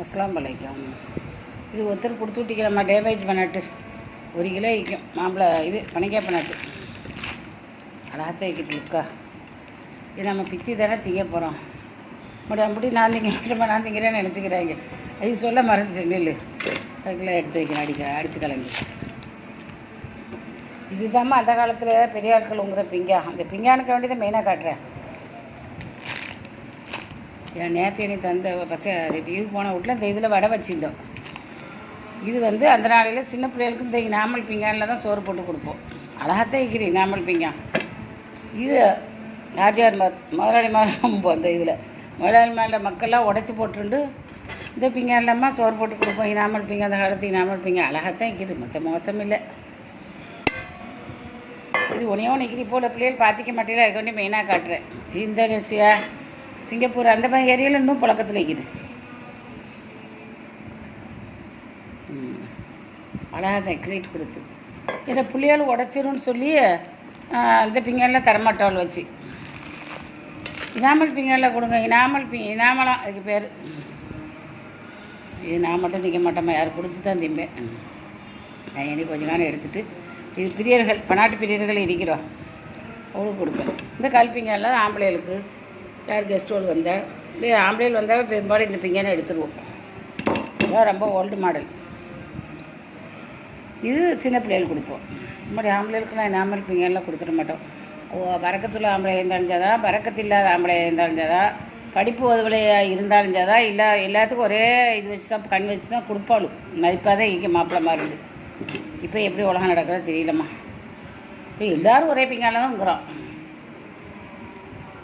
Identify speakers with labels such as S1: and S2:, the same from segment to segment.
S1: அஸ்ஸலாமு அலைக்கும். இது ஒருத்தர் கொடுத்து விட்டிக்கிறம்மா டேமேஜ் பண்ணாட்டு 1 கிலோ விற்கும் மாம்பழை. இது பனைக்காய் பண்ணாட்டு அழகாக வைக்கிட்டு லுக்கா. இது நம்ம பிச்சு தானே திங்க போகிறோம். அப்படி நான் திங்க மாட்டேமா, நான் திங்கிறேன்னு நினச்சிக்கிறாங்க. அது சொல்ல மறந்துச்சு நெல். அதுக்கெல்லாம் எடுத்து வைக்கணும், அடித்து கலந்து. இதுதாம்மா அந்த காலத்தில் பெரிய ஆட்கள் உங்கிற பிங்கா. அந்த பிங்கானுக்கு வேண்டி தான் மெயினாக காட்டுறேன். என் நேற்று நீ தந்த இது போன வீட்டில் இந்த இதில் வடை வச்சுருந்தோம். இது அந்த நாளையில் சின்ன பிள்ளைகளுக்கு இந்த நாமல் பிங்கானில் தான் சோறு போட்டு கொடுப்போம். அழகாத்தான் வைக்கிறேன் நாமல் பிங்கான். இது ராஜார் முதலாளி மாதிரி அந்த இதில் முதலாளி மேலே மக்கள்லாம் உடச்சி போட்டுருந்து இந்த பிங்கான்லம்மா சோறு போட்டு கொடுப்போம். இனாமல் பிங்கா அந்த காலத்து இனாமல் பிங்கா அழகாத்தான் வைக்கிது, மற்ற மோசம் இல்லை. இது ஒன்றையோ நிற்கிது போல் பிள்ளைகள் பார்த்திக்க மாட்டேங்குது. அதுக்கு வேண்டி மெயினாக காட்டுறேன். இந்தோனேசியா சிங்கப்பூர் அந்த மாதிரி ஏரியாவில் இன்னும் புழக்கத்தில் வைக்கிது. அழகாக தான் கிரீட் கொடுத்து ஏன்னா பிள்ளையால் உடச்சிரும்னு சொல்லி இந்த பிங்கானில் தரமாட்டாள் வச்சு இனாமல் பிங்கானில் கொடுங்க. இனாமலாம் அதுக்கு பேர். இது நான் மட்டும் திங்க மாட்டேம்மா, யார் கொடுத்து தான் திம்பேன். நான் இனி கொஞ்ச நேரம் எடுத்துகிட்டு இது பிரியர்கள் பனாட்டு பிரியர்கள் இருக்கிறோம் அவளுக்கு கொடுப்பேன். இந்த கால் பிங்கானில் ஆம்பளைகளுக்கு யார் கெஸ்ட்டோடு வந்தால் இப்படி ஆம்பளைகள் வந்தால் பெரும்பாலும் இந்த பிங்கானை எடுத்துருவோம். இதான் ரொம்ப ஓல்டு மாடல். இது சின்ன பிள்ளைகள் கொடுப்போம். நம்முடைய ஆம்பளைகளுக்கு நான் நாமல் பிங்கானெலாம் கொடுத்துட மாட்டோம். பறக்கத்துள்ள ஆம்பளை இருந்தாலும் பறக்கத்து இல்லாத ஆம்பளை இருந்தாலும் படிப்பு உதவியாக இருந்தாலும் இல்லை எல்லாத்துக்கும் ஒரே இது வச்சு தான் கண் வச்சு தான் கொடுப்பாளும். மதிப்பாக தான் இங்கே மாப்பிள்ளை மாதிரி இருந்து. இப்போ எப்படி உலகம் நடக்கிறதோ தெரியலம்மா. இப்போ எல்லோரும் ஒரே பிங்கானில் தான்ங்கிறோம்.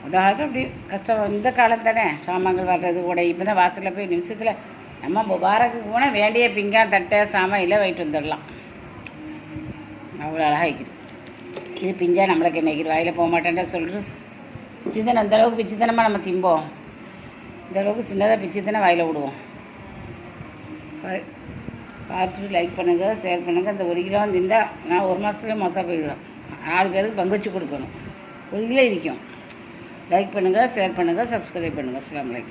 S1: அதாவது அப்படி கஷ்டம். இந்த காலம் தானே சாமான்கள் வர்றது கூட. இப்போ தான் வாசலில் போய் நிமிஷத்தில் நம்ம முபாரக்குக்கு போனால் வேண்டிய பிங்கான் தட்டை சாமான் இல்லை வாங்கிட்டு வந்துடலாம். அவ்வளோ அழகாக வைக்கிது. இது பிஞ்சா நம்மளுக்கு என்ன வைக்கிது, வாயில் போக மாட்டேன்டா சொல்கிறேன். பிச்சுத்தனை அந்தளவுக்கு பிச்சுத்தனமாக நம்ம திம்போம். இந்தளவுக்கு சின்னதாக பிச்சுத்தனை வாயில் விடுவோம். பார்த்துட்டு லைக் பண்ணுங்கள், ஷேர் பண்ணுங்கள். அந்த 1 கிலோ தின்றால் நான் 1 மாதத்துல மொத்தம் போயிடுவேன். 4 பேருக்கு பங்கு வச்சு கொடுக்கணும். 1 கிலோ இருக்கும். லைக் பண்ணுங்கள், ஷேர் பண்ணுங்கள், சப்ஸ்கிரைப் பண்ணுங்கள். அஸ்ஸலாமு அலைக்கும்.